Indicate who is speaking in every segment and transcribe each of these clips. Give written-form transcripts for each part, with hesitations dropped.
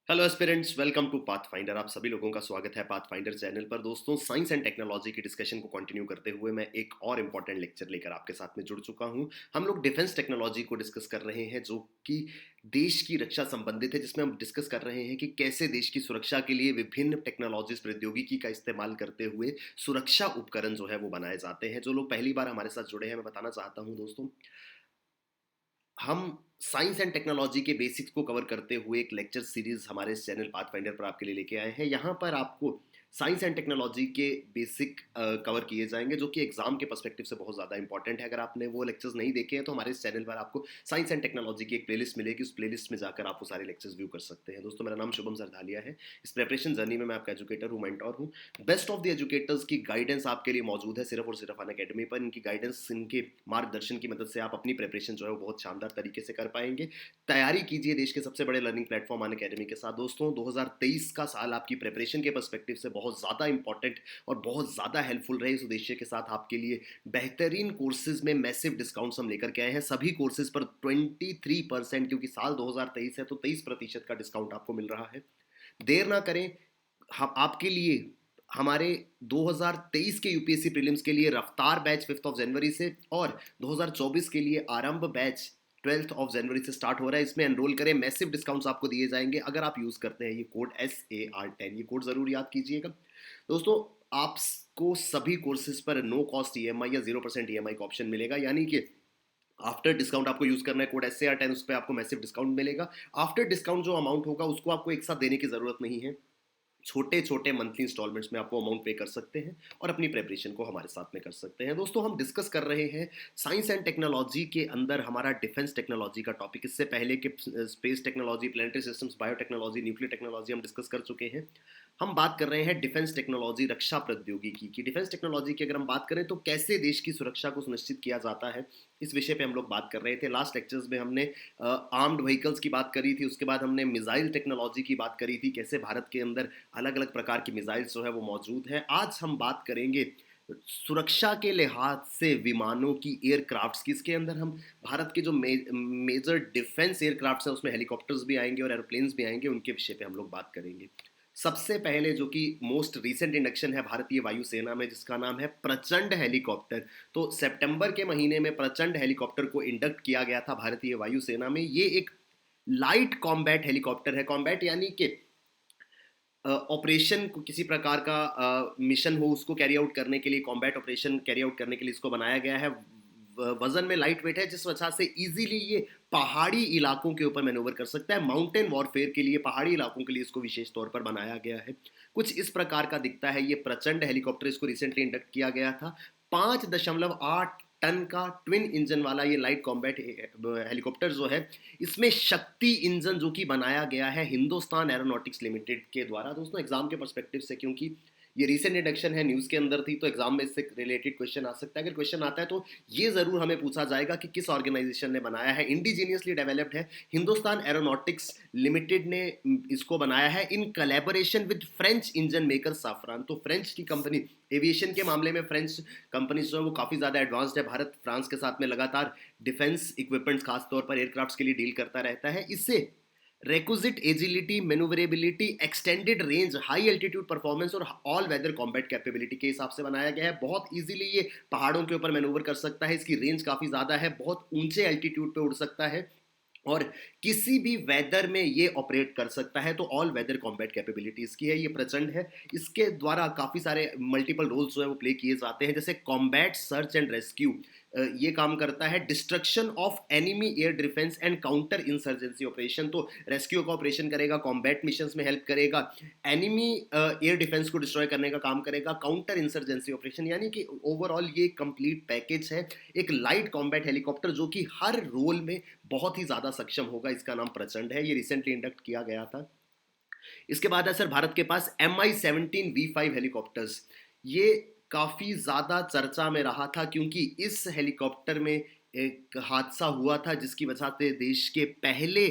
Speaker 1: Hello aspirants, welcome to Pathfinder. आप सभी लोगों का स्वागत है पाथफाइंडर चैनल पर। दोस्तों, साइंस एंड टेक्नोलॉजी की डिस्कशन को कंटिन्यू करते हुए मैं एक और इम्पॉर्टेंट लेक्चर लेकर आपके साथ में जुड़ चुका हूं। हम लोग डिफेंस टेक्नोलॉजी को डिस्कस कर रहे हैं, जो कि देश की रक्षा संबंधित है, जिसमें हम डिस्कस कर रहे हैं कि कैसे देश की सुरक्षा के लिए विभिन्न टेक्नोलॉजीज प्रौद्योगिकी का इस्तेमाल करते हुए सुरक्षा उपकरण जो है वो बनाए जाते हैं। जो लोग पहली बार हमारे साथ जुड़े हैं, मैं बताना चाहता हूँ दोस्तों, हम साइंस एंड टेक्नोलॉजी के बेसिक्स को कवर करते हुए एक लेक्चर सीरीज हमारे इस चैनल पाथफाइंडर पर आपके लिए लेके आए हैं। यहाँ पर आपको साइंस एंड टेक्नोलॉजी के बेसिक कवर किए जाएंगे, जो कि एग्जाम के पर्सपेक्टिव से बहुत ज़्यादा इंपॉर्टेंट है। अगर आपने वो लेक्चर्स नहीं देखे हैं तो हमारे इस चैनल पर आपको साइंस एंड टेक्नोलॉजी की एक प्लेलिस्ट मिलेगी। उस प्लेलिस्ट में जाकर आप वो सारे लेक्चर्स व्यू कर सकते हैं। दोस्तों, मेरा नाम शुभम सरधालिया है। इस प्रेपरेशन जर्नी में मैं आपका एजुकेटर हूँ, मेंटोर हूँ। बेस्ट ऑफ द एजुकेटर्स की गाइडेंस आपके लिए मौजूद है सिर्फ और सिर्फ अन अकेडमी पर। इनकी गाइडेंस, इनके मार्गदर्शन की मदद से आप अपनी प्रेपरेशन जो है वो बहुत शानदार तरीके से कर पाएंगे। तैयारी कीजिए देश के सबसे बड़े लर्निंग प्लेटफॉर्म अन अकेडमी के साथ। दोस्तों, 2023 का साल आपकी प्रिपरेशन के पर्सपेक्टिव से बहुत ज़्यादा इंपॉर्टेंट और बहुत ज़्यादा हेल्पफुल रहे। इस उद्देश्य के साथ आपके लिए बेहतरीन कोर्सेज में मैसिव डिस्काउंट्स हम लेकर के आए हैं। सभी कोर्सेज पर 23%, क्योंकि साल 2023 है तो 23% का डिस्काउंट आपको मिल रहा है। देर ना करें, हम आपके लिए हमारे 2023 के यूपीएससी प्रीलिम्स के लिए रफ्तार बैच 5 जनवरी से और 2024 के लिए आरंभ बैच 12 जनवरी से स्टार्ट हो रहा है। इसमें एनरोल करें, मैसिव डिस्काउंट्स आपको दिए जाएंगे अगर आप यूज करते हैं ये कोड SAR10। ये कोड जरूर याद कीजिएगा। दोस्तों, आपको सभी कोर्सेज पर नो कॉस्ट ईएमआई या 0% ईएमआई का ऑप्शन मिलेगा, यानी कि आफ्टर डिस्काउंट आपको यूज करना है कोड SAR10, उस पर आपको मैसिव डिस्काउंट मिलेगा। आफ्टर डिस्काउंट जो अमाउंट होगा उसको आपको एक साथ देने की जरूरत नहीं है। छोटे छोटे मंथली इंस्टॉलमेंट्स में आपको अमाउंट पे कर सकते हैं और अपनी प्रेपरेशन को हमारे साथ में कर सकते हैं। दोस्तों, हम डिस्कस कर रहे हैं साइंस एंड टेक्नोलॉजी के अंदर हमारा डिफेंस टेक्नोलॉजी का टॉपिक। इससे पहले के space technology, planetary systems, biotechnology, nuclear technology हम डिस्कस कर चुके हैं। हम बात कर रहे हैं डिफेंस टेक्नोलॉजी, रक्षा प्रौद्योगिकी की। डिफेंस टेक्नोलॉजी की अगर हम बात करें तो कैसे देश की सुरक्षा को सुनिश्चित किया जाता है, इस विषय पे हम लोग बात कर रहे थे। लास्ट लेक्चर्स में हमने आर्म्ड व्हीकल्स की बात करी थी, उसके बाद हमने मिसाइल टेक्नोलॉजी की बात करी थी, कैसे भारत के अंदर अलग अलग प्रकार की मिसाइल्स जो है वो मौजूद है। आज हम बात करेंगे सुरक्षा के लिहाज से विमानों की, एयरक्राफ्ट्स की। इसके अंदर हम भारत के जो मेजर डिफेंस एयरक्राफ्ट्स हैं उसमें हेलीकॉप्टर्स भी आएंगे और एरोप्लेन्स भी आएंगे, उनके विषय पे हम लोग बात करेंगे। सबसे पहले जो कि मोस्ट रीसेंट इंडक्शन है भारतीय वायुसेना में, जिसका नाम है प्रचंड हेलीकॉप्टर। तो सितंबर के महीने में प्रचंड हेलीकॉप्टर को इंडक्ट किया गया था भारतीय वायुसेना में। ये एक लाइट कॉम्बैट हेलीकॉप्टर है। कॉम्बैट यानी कि ऑपरेशन को, किसी प्रकार का मिशन हो उसको कैरी आउट करने के लिए, कॉम्बैट ऑपरेशन कैरी आउट करने के लिए इसको बनाया गया है। वजन में लाइट वेट है, जिस वजह से इजीली ये पहाड़ी इलाकों के ऊपर मैनूवर कर सकता है। माउंटेन वॉरफेयर के लिए, पहाड़ी इलाकों के लिए इसको विशेष तौर पर बनाया गया है। कुछ इस प्रकार का दिखता है ये प्रचंड हेलीकॉप्टर। इसको रिसेंटली इंडक्ट किया गया था। 5.8 टन का ट्विन इंजन वाला ये लाइट कॉम्बैट हेलीकॉप्टर जो है, इसमें शक्ति इंजन जो कि बनाया गया है हिंदुस्तान एरोनॉटिक्स लिमिटेड के द्वारा। दोस्तों, एग्जाम के पर्सपेक्टिव से, क्योंकि ये रीसेंट इंडक्शन है, न्यूज़ के अंदर थी, तो एग्जाम में इससे रिलेटेड क्वेश्चन आ सकता है। अगर क्वेश्चन आता है तो ये ज़रूर हमें पूछा जाएगा कि किस ऑर्गेनाइजेशन ने बनाया है। इंडिजीनियसली डेवलप्ड है, हिंदुस्तान एरोनॉटिक्स लिमिटेड ने इसको बनाया है in collaboration with French engine maker Safran. तो फ्रेंच की कंपनी, एविएशन के मामले में फ्रेंच कंपनी जो है वो काफ़ी ज़्यादा एडवांस्ड है। भारत फ्रांस के साथ में लगातार डिफेंस इक्विपमेंट्स, खासतौर पर एयरक्राफ्ट्स के लिए डील करता रहता है। इससे requisite agility, manoeuvrability, extended range, high altitude performance और ऑल वेदर कॉम्बैट कैपेबिलिटी के हिसाब से बनाया गया है। बहुत इजीली ये पहाड़ों के ऊपर मैनूवर कर सकता है। इसकी रेंज काफ़ी ज़्यादा है, बहुत ऊंचे एल्टीट्यूड पे उड़ सकता है और किसी भी वेदर में ये ऑपरेट कर सकता है। तो ऑल वेदर कॉम्बैट कैपेबिलिटी इसकी है। ये प्रचंड है। इसके द्वारा काफ़ी सारे मल्टीपल रोल्स जो है वो प्ले किए जाते हैं, जैसे कॉम्बैट सर्च एंड रेस्क्यू ये काम करता है, destruction of enemy air defence and counter insurgency operation. तो रेस्क्यू का ऑपरेशन करेगा, कॉम्बैट मिशंस में हेल्प करेगा, एनिमी एयर डिफेंस को डिस्ट्रॉय करने का काम करेगा, काउंटर इंसर्जेंसी ऑपरेशन, यानी कि ओवरऑल ये कंप्लीट पैकेज है। एक लाइट कॉम्बैट हेलीकॉप्टर जो कि हर रोल में बहुत ही ज़्यादा सक्षम होगा। इसका नाम प्रचंड है। ये रिसेंटली इंडक्ट किया गया था। इसके बाद है सर भारत के पास MI-17V5 हेलीकॉप्टर्स। ये काफ़ी ज़्यादा चर्चा में रहा था, क्योंकि इस हेलीकॉप्टर में एक हादसा हुआ था जिसकी वजह से देश के पहले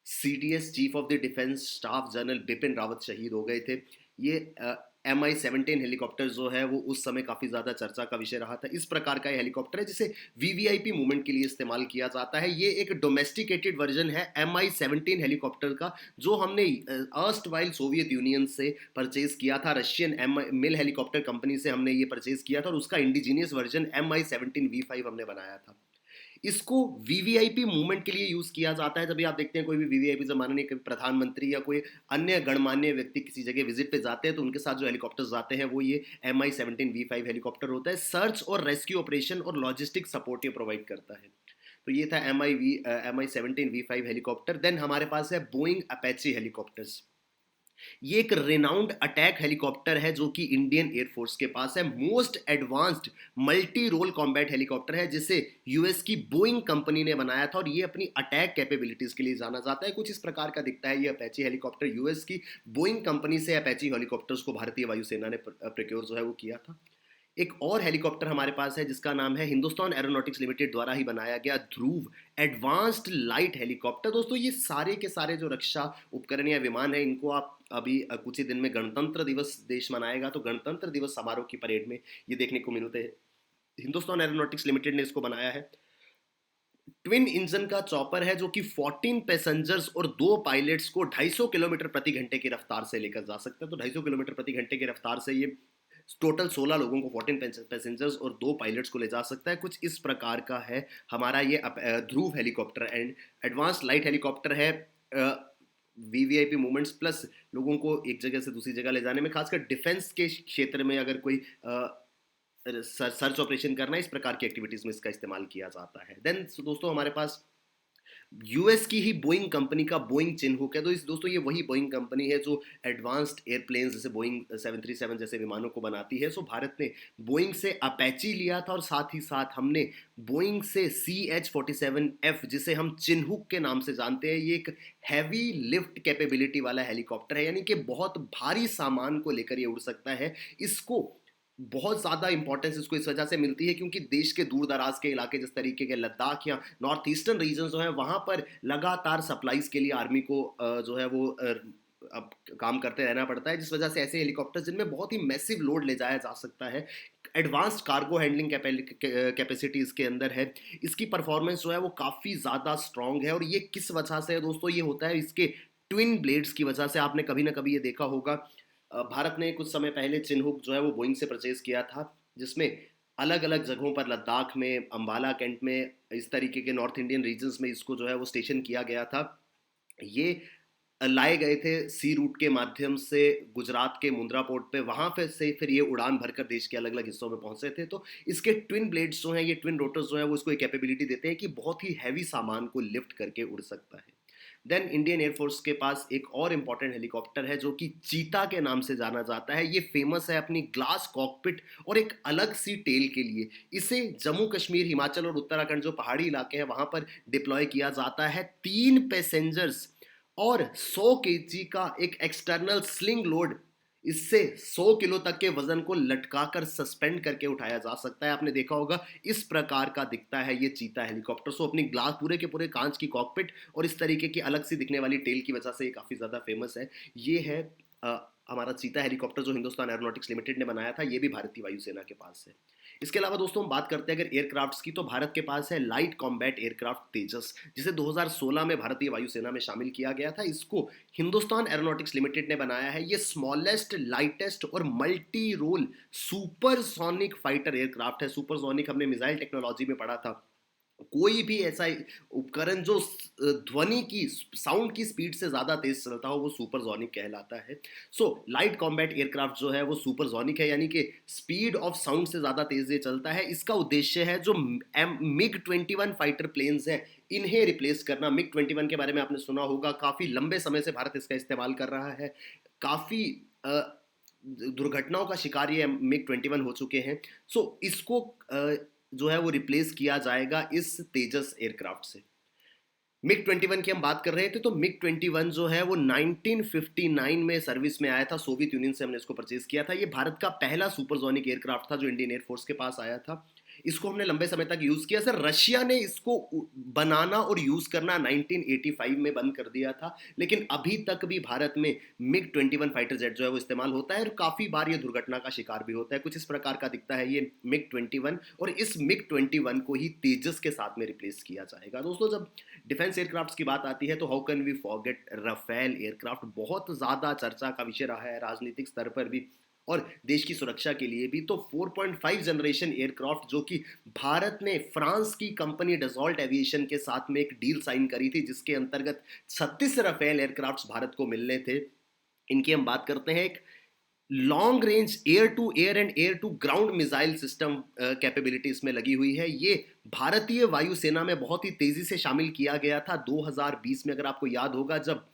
Speaker 1: CDS, chief of the defence staff general Bipin Rawat शहीद हो गए थे। ये MI-17 हेलीकॉप्टर जो है वो उस समय काफ़ी ज़्यादा चर्चा का विषय रहा था। इस प्रकार का ये हेलीकॉप्टर है जिसे वीवीआईपी मूवमेंट के लिए इस्तेमाल किया जाता है। ये एक डोमेस्टिकेटेड वर्जन है MI-17 हेलीकॉप्टर का, जो हमने अर्स्टवाइल सोवियत यूनियन से परचेज किया था। रशियन मिल हेलीकॉप्टर कंपनी से हमने ये परचेज किया था और उसका इंडिजीनियस वर्जन MI-17V5 हमने बनाया था। इसको वीवीआईपी मूवमेंट के लिए यूज किया जाता है। जब भी आप देखते हैं कोई भी वीवीआईपी, जब माननीय प्रधानमंत्री या कोई अन्य गणमान्य व्यक्ति किसी जगह विजिट पे जाते हैं तो उनके साथ जो हेलीकॉप्टर्स जाते हैं वो ये MI-17V5 हेलीकॉप्टर होता है। सर्च और रेस्क्यू ऑपरेशन और लॉजिस्टिक सपोर्ट ये प्रोवाइड करता है। तो ये था MI-17V5 हेलीकॉप्टर। देन हमारे पास है बोइंग अपेची हेलीकॉप्टर्स। ये एक रेनाउंड अटैक हेलीकॉप्टर है जो कि इंडियन एयरफोर्स के पास है। Most advanced multi role combat helicopter है जिसे यूएस की बोइंग कंपनी ने बनाया था और ये अपनी अटैक कैपेबिलिटीज के लिए जाना जाता है। कुछ इस प्रकार का दिखता है ये अपैची हेलीकॉप्टर। यूएस की बोइंग कंपनी से अपैची हेलीकॉप्टर्स को भारतीय वायुसेना ने प्रोक्योर जो है वो किया था। एक और हेलीकॉप्टर हमारे पास है जिसका नाम है हिंदुस्तान एरोनॉटिक्स लिमिटेड द्वारा ही बनाया गया ध्रुव एडवांस्ड लाइट हेलीकॉप्टर। दोस्तों ये सारे के सारे जो रक्षा उपकरण या विमान है इनको आप अभी कुछ ही दिन में गणतंत्र दिवस देश मनाएगा तो गणतंत्र दिवस समारोह की परेड में ये देखने को मिलते हैं। हिंदुस्तान एरोनॉटिक्स लिमिटेड ने इसको बनाया है। ट्विन इंजन का चॉपर है जो कि 14 पैसेंजर्स और 2 पायलट्स को 250 किलोमीटर प्रति घंटे की रफ्तार से लेकर जा सकता है। तो 250 किलोमीटर प्रति घंटे की रफ्तार से ये टोटल 16 लोगों को, 14 पैसेंजर्स और 2 पायलट्स को ले जा सकता है। कुछ इस प्रकार का है हमारा ये Dhruv helicopter and advance light helicopter है। वीवीआईपी मूवमेंट्स प्लस लोगों को एक जगह से दूसरी जगह ले जाने में, खासकर डिफेंस के क्षेत्र में अगर कोई सर्च ऑपरेशन करना है, इस प्रकार की एक्टिविटीज में इसका इस्तेमाल किया जाता है। देन दोस्तों हमारे पास यूएस की ही बोइंग कंपनी का बोइंग चिन्हुक है। तो इस दोस्तों ये वही बोइंग कंपनी है जो एडवांस्ड एयरप्लेन्स जैसे बोइंग 737 जैसे विमानों को बनाती है। सो भारत ने बोइंग से अपैची लिया था और साथ ही साथ हमने बोइंग से CH-47F जिसे हम चिन्हुक के नाम से जानते हैं। ये एक हैवी लिफ्ट कैपेबिलिटी वाला हेलीकॉप्टर है, यानी कि बहुत भारी सामान को लेकर ये उड़ सकता है। इसको बहुत ज़्यादा इंपॉर्टेंस इसको इस वजह से मिलती है क्योंकि देश के दूर दराज के इलाके जिस तरीके के लद्दाख या नॉर्थ ईस्टर्न रीजन जो है वहाँ पर लगातार सप्लाईज के लिए आर्मी को जो है वो अब काम करते रहना पड़ता है, जिस वजह से ऐसे हेलीकॉप्टर जिनमें बहुत ही मैसिव लोड ले जाया जा सकता है, एडवांस्ड कार्गो हैंडलिंग कैपेसिटी इसके अंदर है। इसकी परफॉर्मेंस जो है वो काफ़ी ज़्यादा स्ट्रॉन्ग है और ये किस वजह से है दोस्तों, ये होता है इसके ट्विन ब्लेड्स की वजह से। आपने कभी ना कभी ये देखा होगा, भारत ने कुछ समय पहले चिन्हुक जो है वो बोइंग से परचेज किया था जिसमें अलग अलग जगहों पर लद्दाख में, अंबाला कैंट में, इस तरीके के नॉर्थ इंडियन रीजन्स में इसको जो है वो स्टेशन किया गया था। ये लाए गए थे सी रूट के माध्यम से गुजरात के मुंद्रा पोर्ट पे, वहाँ पे से फिर ये उड़ान भरकर देश के अलग अलग हिस्सों में पहुंचे थे। तो इसके ट्विन ब्लेड्स जो हैं, ये ट्विन रोटर्स जो हैं वो इसको एक कैपेबिलिटी देते हैं कि बहुत ही हैवी सामान को लिफ्ट करके उड़ सकता है। देन इंडियन एयरफोर्स के पास एक और इंपॉर्टेंट हेलीकॉप्टर है जो कि चीता के नाम से जाना जाता है। ये फेमस है अपनी ग्लास कॉकपिट और एक अलग सी टेल के लिए। इसे जम्मू कश्मीर, हिमाचल और उत्तराखंड जो पहाड़ी इलाके हैं वहां पर डिप्लॉय किया जाता है। 3 पैसेंजर्स और 100 केजी का एक एक्सटर्नल स्लिंग लोड, इससे 100 किलो तक के वजन को लटकाकर सस्पेंड करके उठाया जा सकता है। आपने देखा होगा इस प्रकार का दिखता है ये चीता हेलीकॉप्टर। सो अपनी ग्लास, पूरे के पूरे कांच की कॉकपिट और इस तरीके की अलग सी दिखने वाली टेल की वजह से ये काफ़ी ज़्यादा फेमस है। ये है हमारा चीता हेलीकॉप्टर जो हिंदुस्तान एरोनॉटिक्स लिमिटेड ने बनाया था। ये भी भारतीय वायुसेना के पास है। इसके अलावा दोस्तों हम बात करते हैं अगर एयरक्राफ्ट्स की, तो भारत के पास है लाइट कॉम्बैट एयरक्राफ्ट तेजस, जिसे 2016 में भारतीय वायुसेना में शामिल किया गया था। इसको हिंदुस्तान एरोनॉटिक्स लिमिटेड ने बनाया है। ये स्मॉलेस्ट, लाइटेस्ट और multi role supersonic fighter aircraft है। सुपरसोनिक हमने मिसाइल टेक्नोलॉजी में पढ़ा था। कोई भी ऐसा उपकरण जो ध्वनि की, साउंड की स्पीड से ज़्यादा तेज चलता हो वो सुपरसोनिक कहलाता है। सो लाइट कॉम्बैट एयरक्राफ्ट जो है वो सुपरसोनिक है, यानी कि स्पीड ऑफ साउंड से ज़्यादा तेज ये चलता है। इसका उद्देश्य है जो MiG-21 फाइटर प्लेन्स हैं इन्हें रिप्लेस करना। MiG-21 के बारे में आपने सुना होगा, काफ़ी लंबे समय से भारत इसका इस्तेमाल कर रहा है। काफ़ी दुर्घटनाओं का शिकार ये MiG-21 हो चुके हैं। सो इसको जो है वो रिप्लेस किया जाएगा इस तेजस एयरक्राफ्ट से। MiG-21 की हम बात कर रहे थे, तो MiG-21 जो है वो 1959 में सर्विस में आया था। सोवियत यूनियन से हमने इसको परचेज किया था। ये भारत का पहला सुपरसोनिक एयरक्राफ्ट था जो इंडियन एयरफोर्स के पास आया था। इसको हमने लंबे समय तक यूज किया। सर रशिया ने इसको बनाना और यूज करना 1985 में बंद कर दिया था, लेकिन अभी तक भी भारत में मिग 21 फाइटर जेट जो है वो इस्तेमाल होता है और काफी बार ये दुर्घटना का शिकार भी होता है। कुछ इस प्रकार का दिखता है ये मिग 21, और इस मिग 21 को ही तेजस के साथ में रिप्लेस किया जाएगा। दोस्तों जब डिफेंस एयरक्राफ्ट की बात आती है तो how can we forget Rafale aircraft. बहुत ज्यादा चर्चा का विषय रहा है राजनीतिक स्तर पर भी और देश की सुरक्षा के लिए भी। तो 4.5 जनरेशन एयरक्राफ्ट जो कि भारत ने फ्रांस की कंपनी डसॉल्ट एविएशन के साथ में एक डील साइन करी थी, जिसके अंतर्गत 36 राफेल एयरक्राफ्ट भारत को मिलने थे। इनकी हम बात करते हैं। एक long range air to air and air to ground missile system capability इसमें लगी हुई है। ये भारतीय वायुसेना में बहुत ही तेजी से शामिल किया गया था 2020 में। अगर आपको याद होगा जब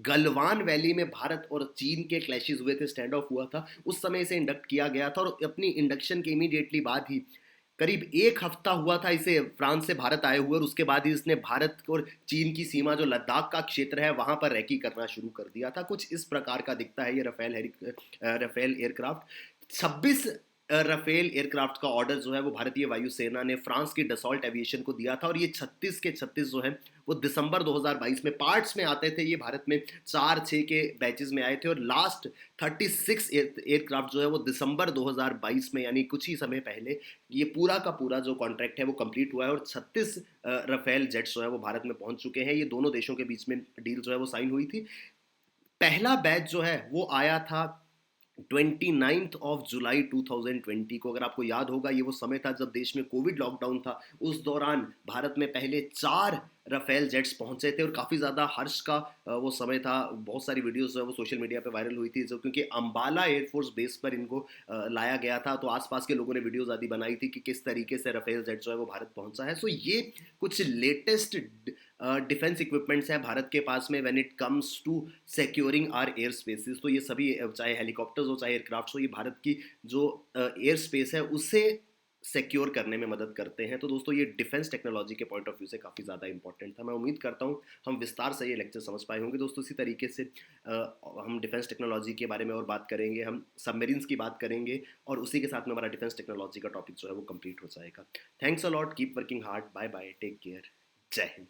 Speaker 1: गलवान वैली में भारत और चीन के क्लैशेस हुए थे, स्टैंड ऑफ हुआ था, उस समय इसे इंडक्ट किया गया था और अपनी इंडक्शन के इमीडिएटली बाद ही करीब एक हफ्ता हुआ था इसे फ्रांस से भारत आए हुए, और उसके बाद ही इसने भारत और चीन की सीमा जो लद्दाख का क्षेत्र है वहां पर रैकी करना शुरू कर दिया था। कुछ इस प्रकार का दिखता है ये राफेल एयरक्राफ्ट। 26 राफेल एयरक्राफ्ट का ऑर्डर जो है वो भारतीय वायुसेना ने फ्रांस की डसॉल्ट एविएशन को दिया था, और ये 36 के 36 जो है वो दिसंबर 2022 में पार्ट्स में आते थे। ये भारत में 4-6 के बैचेस में आए थे, और लास्ट 36 एयरक्राफ्ट जो है वो दिसंबर 2022 में, यानी कुछ ही समय पहले, ये पूरा का पूरा जो कॉन्ट्रैक्ट है वो कंप्लीट हुआ है और 36 राफेल जेट्स जो है वो भारत में पहुंच चुके हैं। ये दोनों देशों के बीच में डील जो है वो साइन हुई थी। पहला बैच जो है वो आया था 29 ऑफ जुलाई 2020 को। अगर आपको याद होगा ये वो समय था जब देश में कोविड लॉकडाउन था। उस दौरान भारत में पहले 4 राफेल जेट्स पहुंचे थे और काफ़ी ज़्यादा हर्ष का वो समय था। बहुत सारी वीडियोस जो है वो सोशल मीडिया पे वायरल हुई थी, जो क्योंकि अंबाला एयरफोर्स बेस पर इनको लाया गया था। तो आसपास के लोगों ने वीडियोस आदि बनाई थी कि किस तरीके से राफेल जेट जो है वो भारत पहुंचा है। सो ये कुछ लेटेस्ट डिफेंस इक्विपमेंट्स हैं भारत के पास में when it comes to securing our air spaces. तो ये सभी चाहे हेलीकॉप्टर्स हो चाहे एयरक्राफ्ट हो, ये भारत की जो एयर स्पेस है उसे सिक्योर करने में मदद करते हैं। तो दोस्तों ये डिफेंस टेक्नोलॉजी के पॉइंट ऑफ व्यू से काफ़ी ज़्यादा इंपॉर्टेंट था। मैं उम्मीद करता हूँ हम विस्तार से ये लेक्चर समझ पाए होंगे। दोस्तों इसी तरीके से हम डिफेंस टेक्नोलॉजी के बारे में और बात करेंगे, हम सबमरीन्स की बात करेंगे, और उसी के साथ में हमारा डिफेंस टेक्नोलॉजी का टॉपिक जो है वो कंप्लीट हो जाएगा। Thanks a lot, keep working hard, bye bye, take care, जय हिंद।